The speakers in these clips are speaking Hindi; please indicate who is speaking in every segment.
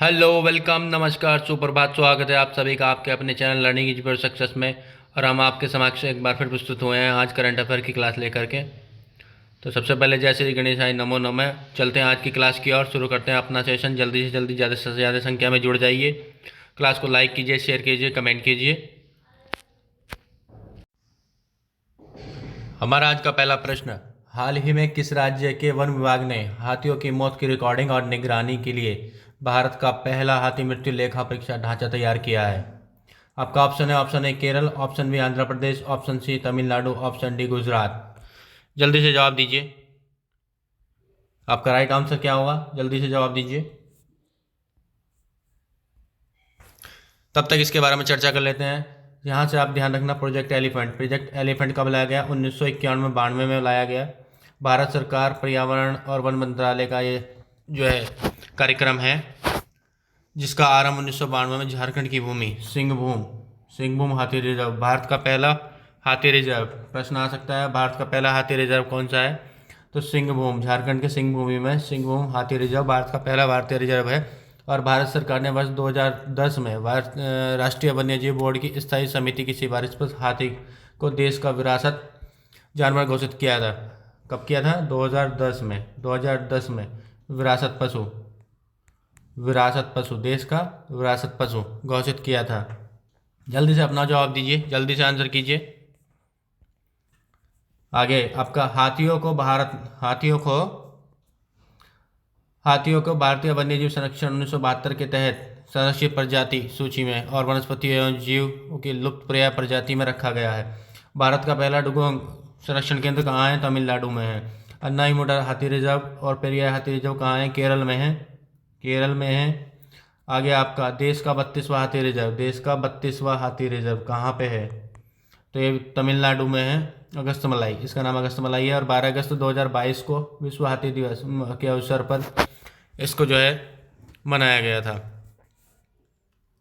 Speaker 1: हेलो, वेलकम, नमस्कार, सुप्रभात, स्वागत है आप सभी का आपके अपने channel learning is for success में। और हम आपके समक्ष एक बार फिर प्रस्तुत हुए हैं आज करंट अफेयर की क्लास लेकर के। तो सबसे पहले जय श्री गणेशाय नमो नमः। चलते हैं आज की क्लास की ओर, शुरू करते हैं अपना सेशन। जल्दी से जल्दी ज़्यादा से ज़्यादा संख्या में जुड़ जाइए। क्लास को लाइक कीजिए, शेयर कीजिए, कमेंट कीजिए। हमारा आज का पहला प्रश्न, हाल ही में किस राज्य के वन विभाग ने हाथियों की मौत की रिकॉर्डिंग और निगरानी के लिए भारत का पहला हाथी मृत्यु लेखा परीक्षा ढांचा तैयार किया है? आपका ऑप्शन है, option A Kerala, option B Andhra Pradesh, option C Tamil Nadu, option D Gujarat. जल्दी से जवाब दीजिए। आपका राइट आंसर क्या होगा? जल्दी से जवाब दीजिए। तब तक इसके बारे में चर्चा कर लेते हैं। यहाँ से आप ध्यान रखना, प्रोजेक्ट एलिफेंट कब लाया गया? 1991-92 में लाया गया। भारत सरकार पर्यावरण और वन मंत्रालय का ये जो है कार्यक्रम है, जिसका आरंभ 1992 में झारखंड की भूमि सिंहभूम हाथी रिजर्व, भारत का पहला हाथी रिजर्व। प्रश्न आ सकता है, भारत का पहला हाथी रिजर्व कौन सा है? तो सिंहभूम, झारखंड के सिंहभूमि में सिंहभूम हाथी रिजर्व भारत का पहला भारतीय रिजर्व है। और भारत सरकार ने वर्ष 2010 में राष्ट्रीय वन्यजीव बोर्ड की स्थायी समिति की सिफारिश पर हाथी को देश का विरासत जानवर घोषित किया था। कब किया था? 2010 में विरासत पशु, देश का विरासत पशु घोषित किया था। जल्दी से अपना जवाब दीजिए, जल्दी से आंसर कीजिए। आगे आपका हाथियों को भारतीय वन्यजीव संरक्षण 1972 के तहत संरक्षित प्रजाति सूची में और वनस्पति एवं जीव की लुप्तप्राय प्रजाति में रखा गया है। भारत का पहला डुगोंग संरक्षण केंद्र कहाँ है? तमिलनाडु में है। अन्नाईमुडा हाथी रिजर्व और पेरियार हाथी रिजर्व कहाँ है? केरल में है। आगे आपका देश का 32वां हाथी रिजर्व कहाँ पे है? तो ये तमिलनाडु में है, अगस्तमलाई, इसका नाम अगस्तमलाई है। और 12 अगस्त 2022 को विश्व हाथी दिवस के अवसर पर इसको जो है मनाया गया था।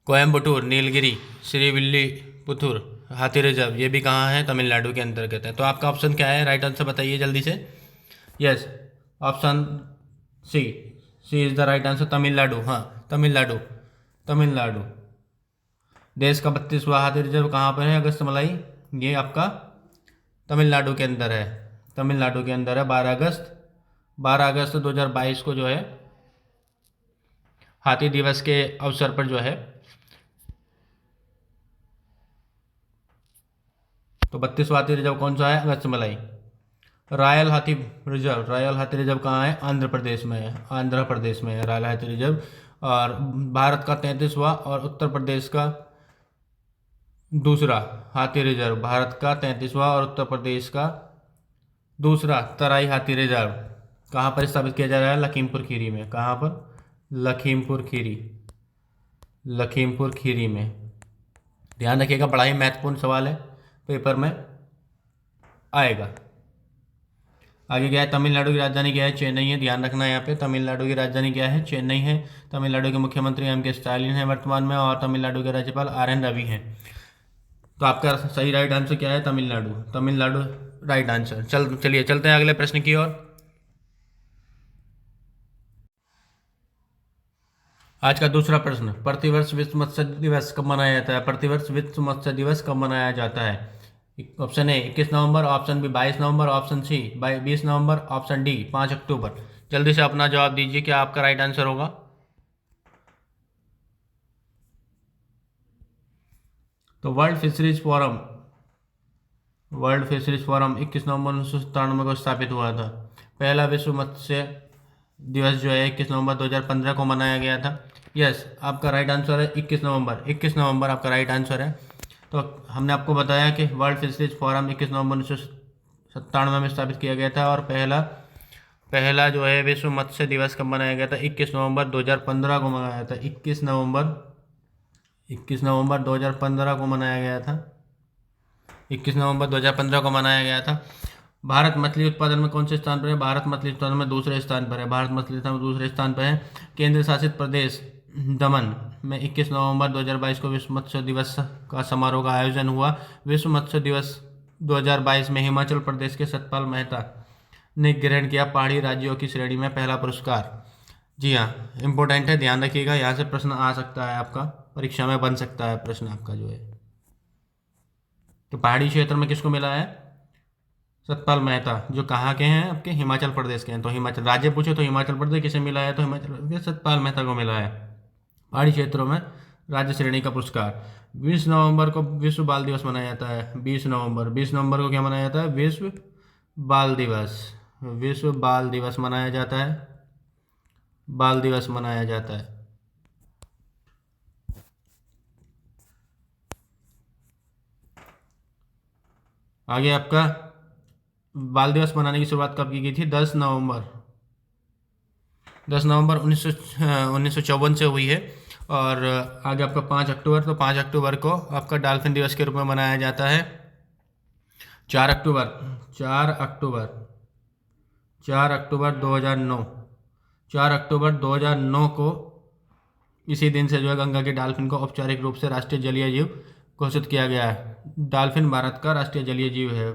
Speaker 1: कोयम्बटूर, नीलगिरी, श्रीविल्लीपुतूर हाथी रिजर्व, ये भी कहाँ है? तमिलनाडु के अंतर्गत है। तो आपका ऑप्शन क्या है? राइट आंसर बताइए जल्दी से। Yes, option C is the right answer, Tamil Nadu. हाँ, तमिलनाडु। देश का 32वां हाथी रिजर्व कहाँ पर है? अगस्तमलाई, ये आपका तमिलनाडु के अंदर है। 12 अगस्त 2022 को जो है हाथी दिवस के अवसर पर जो है, तो 32वां हाथी रिजर्व कौन सा है? अगस्तमलाई। रॉयल हाथी रिजर्व कहाँ है? आंध्र प्रदेश में है रॉयल हाथी रिजर्व। और भारत का 33वां और उत्तर प्रदेश का दूसरा हाथी रिजर्व, भारत का 33वां और उत्तर प्रदेश का दूसरा तराई हाथी रिजर्व कहाँ पर स्थापित किया जा रहा है? लखीमपुर खीरी में। कहाँ पर? लखीमपुर खीरी में। ध्यान रखिएगा, बड़ा ही महत्वपूर्ण सवाल है, पेपर में आएगा। आगे क्या है? तमिलनाडु की राजधानी क्या है? चेन्नई है। ध्यान रखना यहाँ पे, तमिलनाडु की राजधानी क्या है? चेन्नई है। तमिलनाडु के मुख्यमंत्री एम.के. स्टालिन है वर्तमान में, और तमिलनाडु के राज्यपाल आर.एन. रवि हैं। तो आपका सही राइट आंसर क्या है? Tamil Nadu right answer. चलिए चलते हैं अगले प्रश्न की ओर। आज का दूसरा प्रश्न, प्रतिवर्ष विश्व मत्स्य दिवस कब मनाया जाता है? ऑप्शन ए 21 नवंबर, ऑप्शन बी 22 नवंबर, ऑप्शन सी 20 नवंबर, ऑप्शन डी 5 अक्टूबर। जल्दी से अपना जवाब दीजिए, क्या आपका राइट आंसर होगा? तो वर्ल्ड फिशरीज फोरम 21 नवंबर 1997 को स्थापित हुआ था। पहला विश्व मत्स्य दिवस जो है 21 नवंबर 2015 को मनाया गया था। यस, आपका राइट आंसर है 21 नवंबर आपका राइट आंसर है। तो हमने आपको बताया कि वर्ल्ड फिशरीज फोरम 21 नवंबर 1997 में स्थापित किया गया था। और पहला जो है विश्व मत्स्य दिवस कब मनाया गया था? 21 नवंबर 2015 को मनाया था। 21 नवंबर 2015 को मनाया गया था। 21 नवंबर 2015 को मनाया गया था। भारत मछली उत्पादन में कौन से स्थान पर है? भारत मछली उत्पादन में दूसरे स्थान पर है। केंद्र शासित प्रदेश दमन में 21 नवंबर 2022 को विश्व मत्स्य दिवस का समारोह का आयोजन हुआ। विश्व मत्स्य दिवस 2022 में हिमाचल प्रदेश के सतपाल मेहता ने ग्रहण किया पहाड़ी राज्यों की श्रेणी में पहला पुरस्कार। जी हाँ, इम्पोर्टेंट है, ध्यान रखिएगा, यहाँ से प्रश्न आ सकता है, आपका परीक्षा में बन सकता है प्रश्न आपका जो है। तो पहाड़ी क्षेत्र में किसको मिला है? सतपाल मेहता, जो कहाँ के हैं? आपके हिमाचल प्रदेश के हैं। तो हिमाचल राज्य पूछे तो हिमाचल प्रदेश किसे मिला है? तो हिमाचल प्रदेश सतपाल मेहता को मिला है पहाड़ी क्षेत्रों में राज्य श्रेणी का पुरस्कार। 20 नवंबर को विश्व बाल दिवस मनाया जाता है। 20 नवंबर को क्या मनाया जाता है? विश्व बाल दिवस। विश्व बाल दिवस मनाया जाता है। बाल दिवस मनाया जाता है। आगे आपका बाल दिवस मनाने की शुरुआत कब की गई थी? 10 नवंबर 1954 से हुई है। और आगे आपका 5 अक्टूबर, तो 5 अक्टूबर को आपका डॉल्फिन दिवस के रूप में मनाया जाता है। 4 अक्टूबर 4 अक्टूबर 4 अक्टूबर 2009 4 अक्टूबर 2009 को इसी दिन से जो है गंगा के डॉल्फिन को औपचारिक रूप से राष्ट्रीय जलीय जीव घोषित किया गया है। डॉल्फिन भारत का राष्ट्रीय जलीय जीव है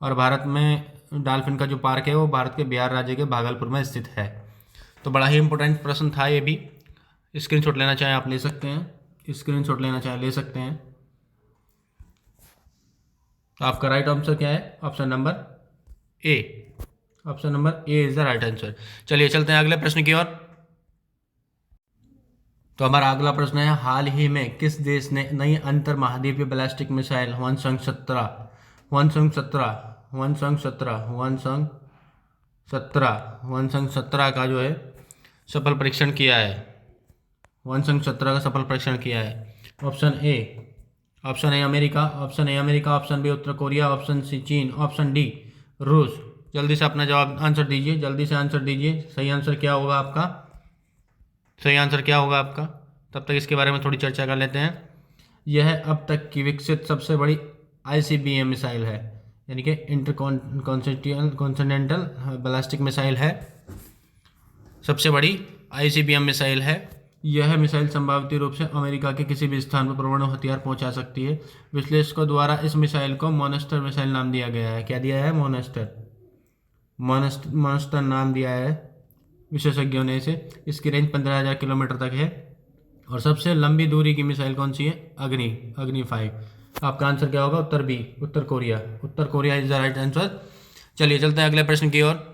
Speaker 1: और भारत में डॉल्फिन का जो पार्क है वो भारत के बिहार राज्य के भागलपुर में स्थित है। तो बड़ा ही इंपॉर्टेंट प्रश्न था ये भी। स्क्रीनशॉट लेना चाहें आप ले सकते हैं, स्क्रीनशॉट लेना चाहें ले सकते हैं। तो आपका राइट आंसर क्या है? Option number A. Option number A is the right answer. चलिए चलते हैं अगले प्रश्न की ओर। तो हमारा अगला प्रश्न है, हाल ही में किस देश ने नई अंतर महाद्वीपीय बैलिस्टिक मिसाइल वनसंग 17 का जो है सफल परीक्षण किया है? वनसंग 17 का सफल परीक्षण किया है। Option A America, option B उत्तर कोरिया, ऑप्शन सी चीन, ऑप्शन डी रूस। जल्दी से अपना जवाब आंसर दीजिए, जल्दी से आंसर दीजिए। सही आंसर क्या होगा आपका? सही आंसर क्या होगा आपका? तब तक इसके बारे में थोड़ी चर्चा कर लेते हैं। यह अब तक की विकसित सबसे बड़ी ICBM मिसाइल है, यानी कि इंटरकॉन्टिनेंटल बैलिस्टिक मिसाइल है। सबसे बड़ी ICBM मिसाइल है। यह मिसाइल संभावित रूप से अमेरिका के किसी भी स्थान पर परमाणु हथियार पहुंचा सकती है। विश्लेषकों द्वारा इस मिसाइल को मॉन्स्टर मिसाइल नाम दिया गया है। क्या दिया है? मॉन्स्टर नाम दिया है विशेषज्ञों ने इसे। इसकी रेंज 15,000 किलोमीटर तक है। और सबसे लंबी दूरी की मिसाइल कौन सी है? अग्नि 5। आपका आंसर क्या होगा? उत्तर बी, उत्तर Korea is the right answer. चलिए चलते हैं अगले प्रश्न की ओर।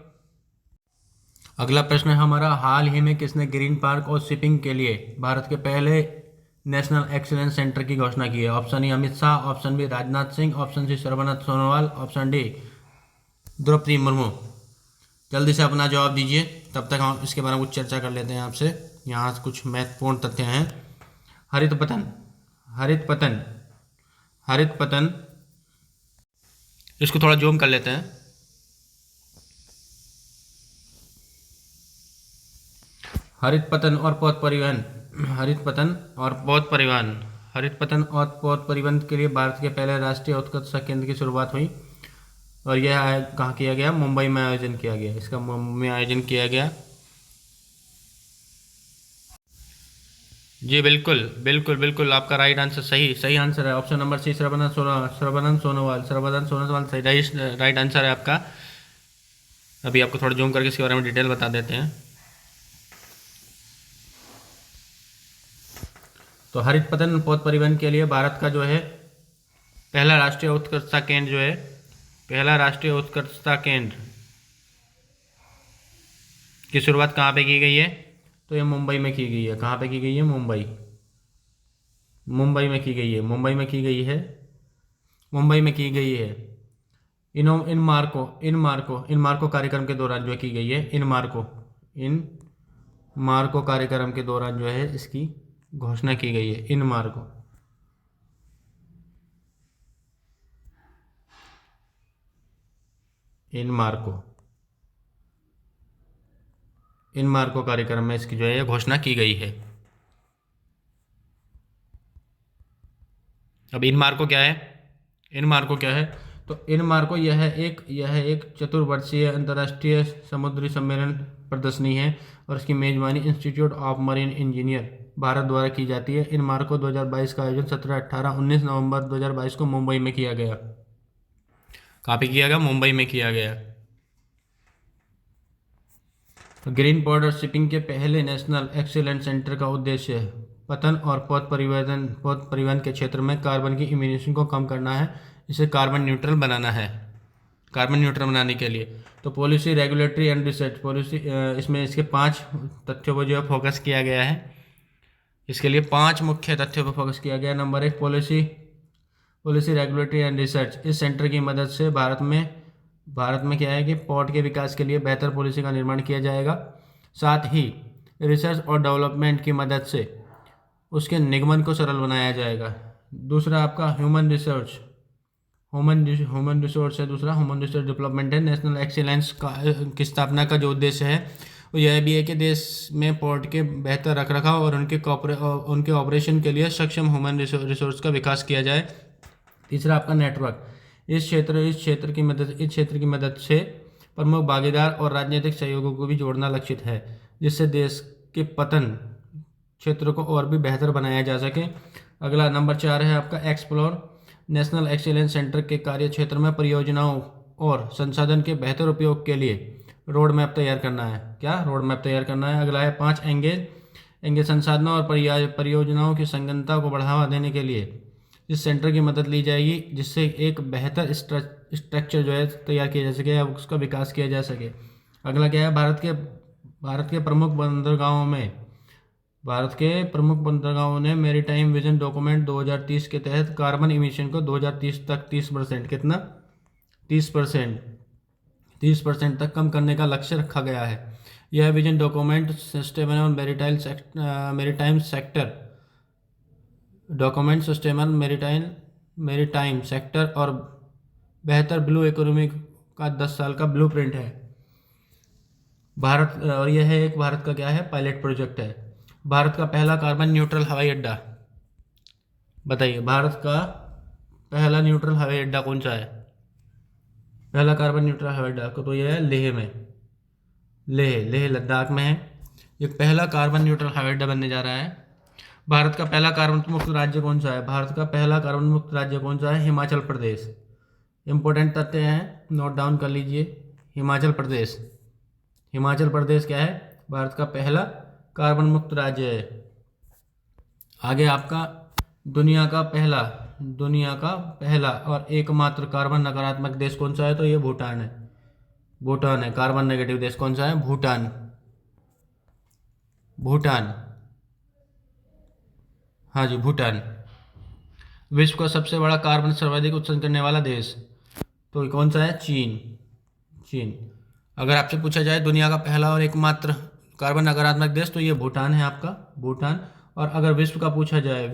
Speaker 1: अगला प्रश्न है हमारा, हाल ही में किसने ग्रीन पार्क और शिपिंग के लिए भारत के पहले नेशनल एक्सीलेंस सेंटर की घोषणा की है? Option A Amit Shah, option B Rajnath Singh, option C Sarbananda Sonowal, option D Droupadi Murmu. जल्दी से अपना जवाब दीजिए, तब तक हम इसके बारे में कुछ चर्चा कर लेते हैं आपसे। यहाँ कुछ महत्वपूर्ण तथ्य हैं। हरित पतन, इसको थोड़ा जूम कर लेते हैं। हरित पतन और पौध परिवहन के लिए भारत के पहले राष्ट्रीय उत्कर्षता केंद्र की शुरुआत हुई और यह कहाँ किया गया? मुंबई में आयोजन किया गया। इसका मुंबई में आयोजन किया गया। जी बिल्कुल आपका राइट आंसर सही आंसर है। Option number C Sarbananda Sonowal सही राइट आंसर है आपका। अभी आपको थोड़ा जूम करके इसके बारे में डिटेल बता देते हैं। तो हरित पतन पौध परिवहन के लिए भारत का जो है पहला राष्ट्रीय उत्कर्षता केंद्र की शुरुआत कहाँ पे की गई है? तो ये मुंबई में की गई है। कहाँ पे की गई है? मुंबई में की गई है। इनमार्को कार्यक्रम के दौरान जो की गई है। इनमार्को कार्यक्रम के दौरान जो है इसकी घोषणा की गई है। इनमार्को कार्यक्रम में इसकी जो है घोषणा की गई है। अब इनमार्को क्या है? तो इनमार्को यह एक चतुर्वर्षीय अंतर्राष्ट्रीय समुद्री सम्मेलन प्रदर्शनी है और इसकी मेजबानी institute of marine engineer Bharat द्वारा की जाती है। इनमार्को 2022 का आयोजन 17, 18, 19 नवंबर 2022 को मुंबई में किया गया। कहाँ पे किया गया? मुंबई में किया गया। ग्रीन बॉर्डर शिपिंग के पहले नेशनल एक्सीलेंस सेंटर का उद्देश्य पतन और पथ परिवहन के क्षेत्र में कार्बन की इमिशन को कम करना है, इसे कार्बन न्यूट्रल बनाना है। कार्बन न्यूट्रल बनाने के लिए तो policy, regulatory and research policy, इसमें इसके 5 तथ्यों पर जो है फोकस किया गया है। इसके लिए 5 मुख्य तथ्यों पर फोकस किया गया। Number 1, policy, regulatory and research. इस सेंटर की मदद से भारत में क्या है कि पोर्ट के विकास के लिए बेहतर पॉलिसी का निर्माण किया जाएगा। साथ ही रिसर्च और डेवलपमेंट की मदद से उसके निगमन को सरल बनाया जाएगा। दूसरा आपका ह्यूमन रिसोर्स है। दूसरा ह्यूमन रिसोर्स डेवलपमेंट है। नेशनल एक्सीलेंस की स्थापना का जो उद्देश्य है वो यह भी है कि देश में पोर्ट के बेहतर रखरखाव और उनके ऑपरेशन के लिए सक्षम ह्यूमन रिसोर्स का विकास किया जाए। तीसरा आपका नेटवर्क। इस क्षेत्र की मदद से प्रमुख भागीदार और राजनीतिक सहयोगों को भी जोड़ना लक्षित है, जिससे देश के पतन क्षेत्र को और भी बेहतर बनाया जा सके। अगला नंबर 4 है आपका एक्सप्लोर। नेशनल एक्सीलेंस सेंटर के कार्य क्षेत्र में परियोजनाओं और संसाधन के बेहतर उपयोग के लिए रोड मैप तैयार करना है। क्या रोड मैप तैयार करना है। अगला है 5 एंगेज संसाधनों और परियोजनाओं की संगतता को बढ़ावा देने के लिए इस सेंटर की मदद ली जाएगी, जिससे एक बेहतर स्ट्रक्चर जो है तैयार किया जा सके या उसका विकास किया जा सके। अगला क्या है, भारत के प्रमुख बंदरगाहों ने मैरीटाइम विजन डॉक्यूमेंट 2030 के तहत कार्बन इमिशन को 2030 तक 30% कितना 30% तक कम करने का लक्ष्य रखा गया है। यह vision document sustainable maritime sector और बेहतर ब्लू इकोनॉमी का 10 साल का ब्लूप्रिंट है। और यह है भारत का क्या है, पायलट प्रोजेक्ट है। भारत का पहला कार्बन न्यूट्रल हवाई अड्डा। बताइए, भारत का पहला न्यूट्रल हवाई अड्डा कौन सा है। पहला कार्बन न्यूट्रल हवाई अड्डा तो यह है लेह लद्दाख में है। ये पहला कार्बन न्यूट्रल हवाई अड्डा बनने जा रहा है। भारत का पहला कार्बन मुक्त राज्य कौन सा है। भारत का पहला कार्बन मुक्त राज्य कौन सा है, हिमाचल प्रदेश। इंपॉर्टेंट तथ्य हैं, नोट डाउन कर लीजिए। हिमाचल प्रदेश क्या है, भारत का पहला कार्बन मुक्त राज्य है। आगे आपका दुनिया का पहला और एकमात्र कार्बन नकारात्मक देश कौन सा है, तो ये भूटान है। कार्बन नेगेटिव देश कौन सा है, भूटान। हाँ जी, भूटान। विश्व का सबसे बड़ा कार्बन सर्वाधिक उत्सर्जन करने वाला देश तो कौन सा है, चीन। अगर आपसे पूछा जाए दुनिया का पहला और एकमात्र कार्बन नकारात्मक देश तो ये भूटान है आपका, भूटान। और अगर विश्व का पूछा जाए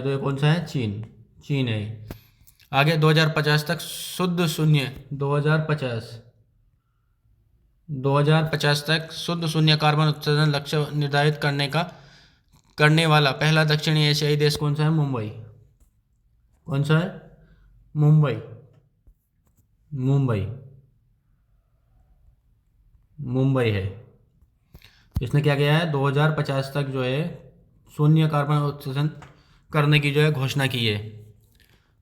Speaker 1: तो ये कौन सा है, चीन है। आगे 2050 तक शुद्ध शून्य कार्बन उत्सर्जन लक्ष्य निर्धारित करने वाला पहला दक्षिणी एशियाई देश कौन सा है, मुंबई है। इसने क्या किया है, 2050 तक जो है शून्य कार्बन उत्सर्जन करने की जो है घोषणा की है।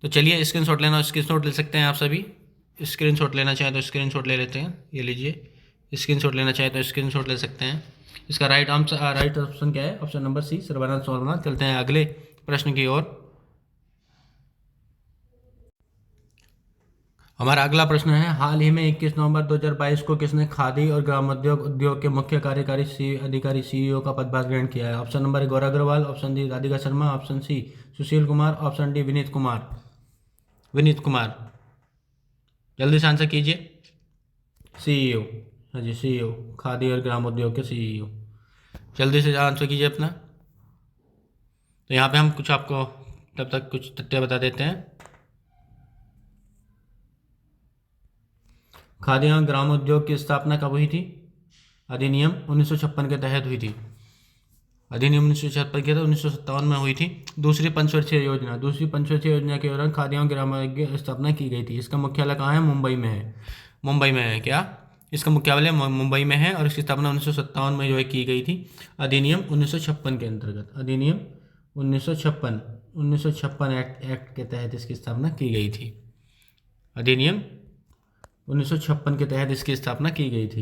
Speaker 1: तो चलिए स्क्रीनशॉट ले सकते हैं आप सभी। स्क्रीनशॉट लेना चाहें तो स्क्रीनशॉट ले लेते हैं, ये लीजिए। स्क्रीनशॉट लेना चाहें तो स्क्रीनशॉट ले सकते हैं। इसका राइट ऑप्शन क्या है, ऑप्शन नंबर सी, सर्वनाम सोमनाथ। चलते हैं अगले प्रश्न की ओर। हमारा अगला प्रश्न है, हाल ही में 21 नवंबर 2022 को किसने खादी और ग्रामोद्योग उद्योग के मुख्य कार्यकारी अधिकारी सीईओ का पदभार ग्रहण किया है। Option number 1 Gaurav Agrawal, option D Radhika Sharma, option C Sushil Kumar, option D Vineet Kumar. जल्दी से आंसर कीजिए। सीईओ, हाँ जी, सीईओ, खादी और ग्रामोद्योग के सीईओ। जल्दी से आंसर कीजिए अपना। तो यहाँ पे हम कुछ आपको तब तक कुछ तथ्य बता देते हैं। खादी और ग्रामोद्योग की स्थापना कब हुई थी, अधिनियम 1956 के तहत हुई थी। अधिनियम 1956 के तहत 1957 में हुई थी। दूसरी पंचवर्षीय योजना के दौरान खादी और ग्रामोद्योग की स्थापना की गई थी। इसका मुख्यालय कहाँ है, मुंबई में है। क्या इसका मुख्यालय मुंबई में है और इसकी स्थापना 1957 में जो है की गई थी, अधिनियम 1956 के अंतर्गत। अधिनियम 1956 एक्ट के तहत इसकी स्थापना की गई थी। अधिनियम 1956 के तहत इसकी स्थापना की गई थी।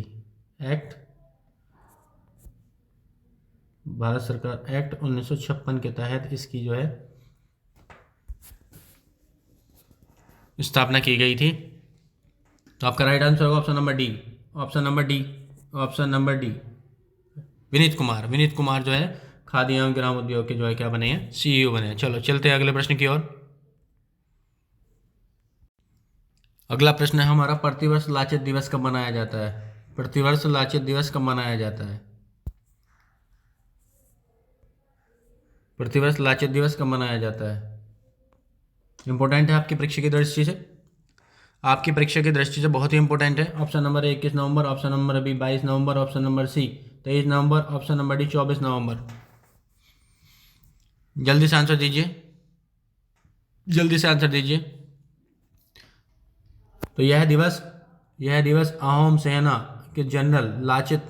Speaker 1: एक्ट, भारत सरकार एक्ट 1956 के तहत इसकी जो है स्थापना की गई थी। तो आपका राइट आंसर होगा option number D. Option number D, option number D. Vineet Kumar जो है खादी एवं ग्राम उद्योग के जो है क्या बने हैं, सीईओ बने हैं। चलो चलते हैं अगले प्रश्न की ओर। अगला प्रश्न है हमारा, प्रतिवर्ष लाचित दिवस कब मनाया जाता है? प्रतिवर्ष लाचित दिवस कब मनाया जाता है? प्रतिवर्ष लाचित दिवस कब मनाया जाता है? इंपॉर्टेंट है आपकी परीक्षा की दृष्टि से, आपकी परीक्षा की दृष्टि से बहुत ही इंपॉर्टेंट है। ऑप्शन नंबर ए 21 नवंबर, ऑप्शन नंबर बी 22 नवंबर, ऑप्शन नंबर सी 23 नवंबर, ऑप्शन नंबर डी 24 नवंबर। जल्दी से आंसर दीजिए, जल्दी से आंसर दीजिए। तो यह दिवस अहोम सेना के जनरल लाचित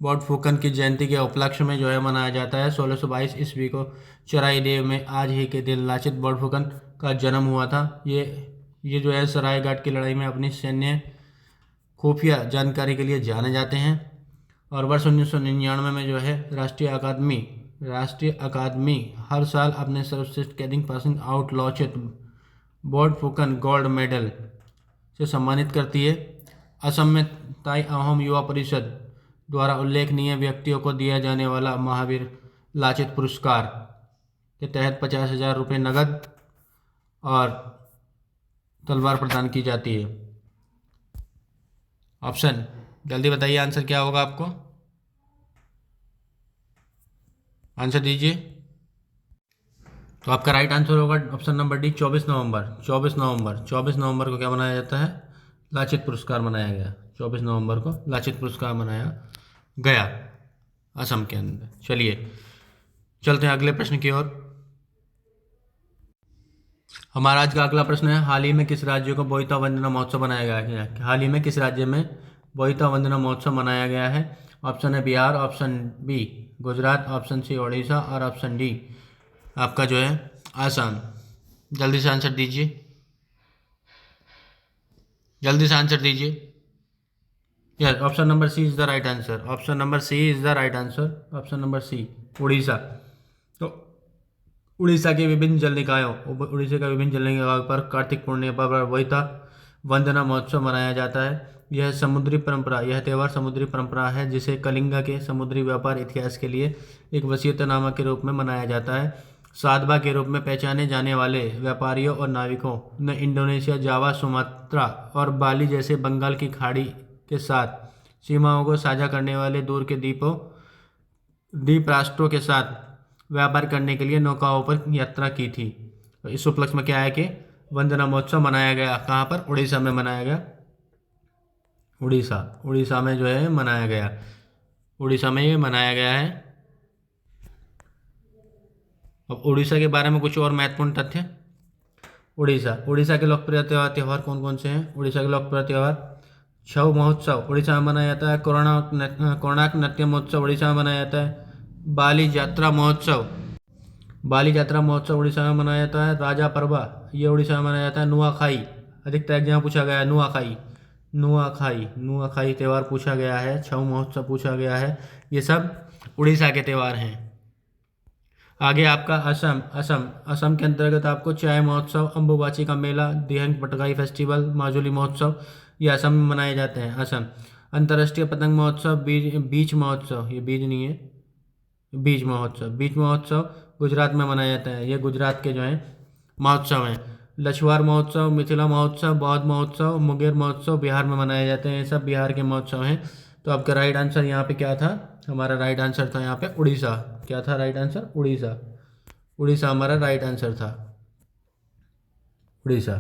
Speaker 1: बोरफुकन की जयंती के उपलक्ष्य में जो है मनाया जाता है। 1622 ईस्वी को चराई देव में आज ही के दिन लाचित बोरफुकन का जन्म हुआ था। ये जो है सरायघाट की लड़ाई में अपनी सैन्य खुफिया जानकारी के लिए जाने जाते हैं। और वर्ष 1999 में जो है राष्ट्रीय अकादमी हर साल अपने सर्वश्रेष्ठ कैदिंग passing out Lachit Borphukan gold medal से सम्मानित करती है। असम में ताई अहोम युवा परिषद द्वारा उल्लेखनीय व्यक्तियों को दिया जाने वाला महावीर लाचित पुरस्कार के तहत 50,000 रुपये नगद और तलवार प्रदान की जाती है। ऑप्शन जल्दी बताइए, आंसर क्या होगा आपको? आंसर दीजिए। तो आपका राइट आंसर होगा ऑप्शन नंबर डी 24 नवंबर। 24 नवंबर को क्या मनाया जाता है? लाचित पुरस्कार मनाया गया। 24 नवंबर को लाचित पुरस्कार मनाया गया असम के अंदर। चलिए चलते हैं अगले प्रश्न की ओर। हमारा आज का अगला प्रश्न है, हाल ही में किस राज्य को बोईता वंदना महोत्सव मनाया गया है? हाल ही में किस राज्य में बोईता वंदना महोत्सव मनाया गया है? ऑप्शन है Bihar, option B Gujarat, option C Odisha और ऑप्शन डी आपका जो है आसाम। जल्दी से आंसर दीजिए, जल्दी से आंसर दीजिए। Yes, option number C is the right answer. Option number C is the right answer. Option number C Orissa. तो उड़ीसा के विभिन्न जल निकायों पर कार्तिक पूर्णिमा पर बोईता वंदना महोत्सव मनाया जाता है। यह त्यौहार समुद्री परंपरा है जिसे कलिंगा के समुद्री व्यापार इतिहास के लिए एक वसीयतनामा के रूप में मनाया जाता है। साधबा के रूप में पहचाने जाने वाले व्यापारियों और नाविकों ने इंडोनेशिया, जावा, सुमात्रा और बाली जैसे बंगाल की खाड़ी के साथ सीमाओं को साझा करने वाले दूर के द्वीप राष्ट्रों के साथ व्यापार करने के लिए नौकाओं पर यात्रा की थी। तो इस उपलक्ष्य में क्या है कि वंदना महोत्सव मनाया गया। कहाँ पर? उड़ीसा में मनाया गया। उड़ीसा में जो है मनाया गया। उड़ीसा में ये मनाया गया है। अब उड़ीसा के बारे में कुछ और महत्वपूर्ण तथ्य। उड़ीसा के लोकप्रिय त्यौहार कौन कौन से हैं? उड़ीसा के लोकप्रिय त्यौहार छऊ महोत्सव उड़ीसा में मनाया जाता है। कोणार्क नृत्य महोत्सव उड़ीसा में मनाया जाता है। बाली यात्रा महोत्सव उड़ीसा में मनाया जाता है। राजा परबा ये उड़ीसा में मनाया जाता है। नुआखाई अधिकतर एग्जाम पूछा गया है। नुआखाई त्यौहार पूछा गया है। छऊ महोत्सव पूछा गया है। ये सब उड़ीसा के त्यौहार हैं। आगे आपका असम के अंतर्गत आपको चाय महोत्सव, अम्बुबाची का मेला, दिहंग पटकाई फेस्टिवल, माजुली महोत्सव ये असम में मनाए जाते हैं। असम अंतर्राष्ट्रीय पतंग महोत्सव, बीच महोत्सव ये बीज नहीं है, बीच महोत्सव गुजरात में मनाया जाता है। ये गुजरात के जो है महोत्सव हैं। लछवार महोत्सव, मिथिला महोत्सव, बौद्ध महोत्सव, मुंगेर महोत्सव बिहार में मनाए जाते हैं। ये सब बिहार के महोत्सव हैं। तो आपका राइट आंसर यहाँ पे क्या था? हमारा राइट आंसर था यहाँ पे उड़ीसा। क्या था राइट आंसर? उड़ीसा हमारा राइट आंसर था, उड़ीसा।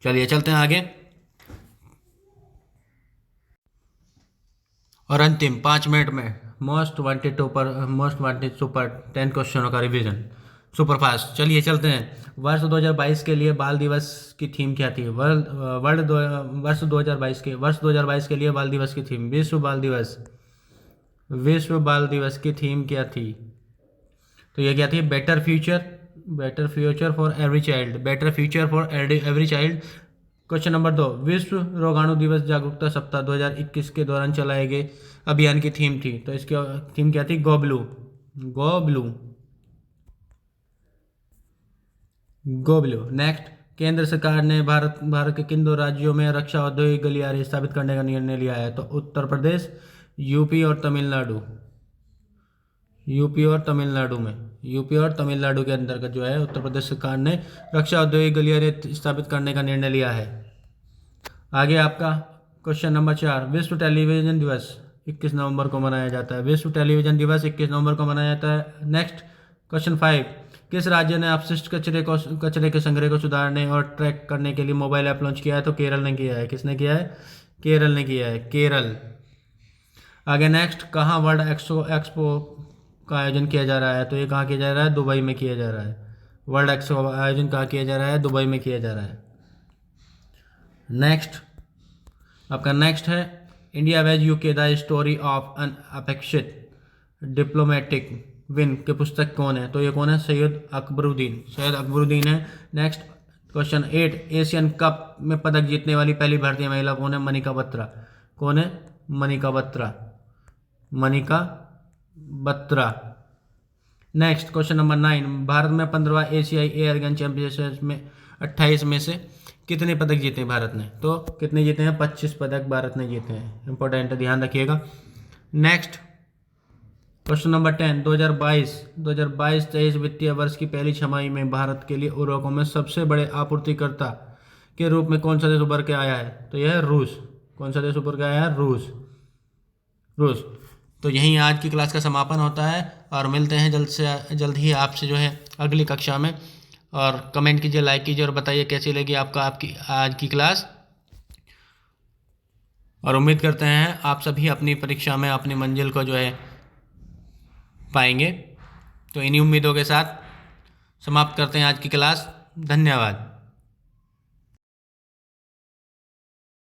Speaker 1: चलिए चलते हैं आगे। और अंतिम 5 मिनट में मोस्ट वांटेड सुपर 10 क्वेश्चनों का रिवीजन सुपर फास्ट। चलिए चलते हैं। वर्ष 2022 के लिए बाल दिवस की थीम क्या थी? वर्ष 2022 के लिए बाल दिवस की थीम, विश्व बाल दिवस की थीम क्या थी? तो ये क्या थी? Better future for every child. Question number 2, विश्व रोगाणु दिवस जागरूकता सप्ताह 2021 के दौरान चलाए गए अभियान की थीम थी, तो इसकी थीम क्या थी? गो ब्लू। गो ब्लू, गो ब्लू। नेक्स्ट, केंद्र सरकार ने भारत के किन 2 राज्यों में रक्षा औद्योगिक गलियारे स्थापित करने का निर्णय लिया है? तो उत्तर प्रदेश, यूपी और तमिलनाडु। यूपी और तमिलनाडु के अंतर्गत जो है उत्तर प्रदेश सरकार ने रक्षा औद्योगिक गलियारे स्थापित करने का निर्णय लिया है। आगे आपका क्वेश्चन नंबर 4, विश्व टेलीविजन दिवस 21 नवंबर को मनाया जाता है। विश्व टेलीविजन दिवस 21 नवंबर को मनाया जाता है। नेक्स्ट, क्वेश्चन 5, किस राज्य ने अपशिष्ट कचरे के संग्रह को सुधारने और ट्रैक करने के लिए मोबाइल ऐप लॉन्च किया है? तो केरल ने किया है। किसने किया है? केरल ने किया है, केरल। आगे नेक्स्ट, कहाँ वर्ल्ड एक्सपो का आयोजन किया जा रहा है? तो ये कहाँ किया जा रहा है? दुबई में किया जा रहा है। वर्ल्ड एक्सपो का आयोजन कहाँ किया जा रहा है? दुबई में किया जा रहा है। नेक्स्ट, आपका नेक्स्ट है, India vs UK the story of an अपेक्षित डिप्लोमेटिक विन के पुस्तक कौन है? तो ये कौन है? सैयद अकबरुद्दीन है। नेक्स्ट, क्वेश्चन 8, एशियन कप में पदक जीतने वाली पहली भारतीय महिला कौन है? मनिका बत्रा। कौन है? Manika Batra. Next, question number 9, Bharat में 15वां एशियाई एयर गन चैंपियनशिप में 28 में से कितने पदक जीते हैं भारत ने? तो कितने जीते हैं? 25 पदक भारत ने जीते हैं। इंपॉर्टेंट है, ध्यान रखिएगा। नेक्स्ट, क्वेश्चन नंबर 10, 2022-23 वित्तीय वर्ष की पहली छमाही में भारत के लिए उर्वरकों में सबसे बड़े आपूर्तिकर्ता के रूप में कौन सा देश उभर के आया है? तो यह है रूस। कौन सा देश उभर के आया है? रूस। तो यहीं आज की क्लास का समापन होता है और मिलते हैं जल्द से जल्द ही आपसे जो है अगली कक्षा में। और कमेंट कीजिए, लाइक कीजिए और बताइए कैसी लगी आपकी आज की क्लास। और उम्मीद करते हैं आप सभी अपनी परीक्षा में अपनी मंजिल को जो है पाएंगे। तो इन्हीं उम्मीदों के साथ समाप्त करते हैं आज की क्लास। धन्यवाद।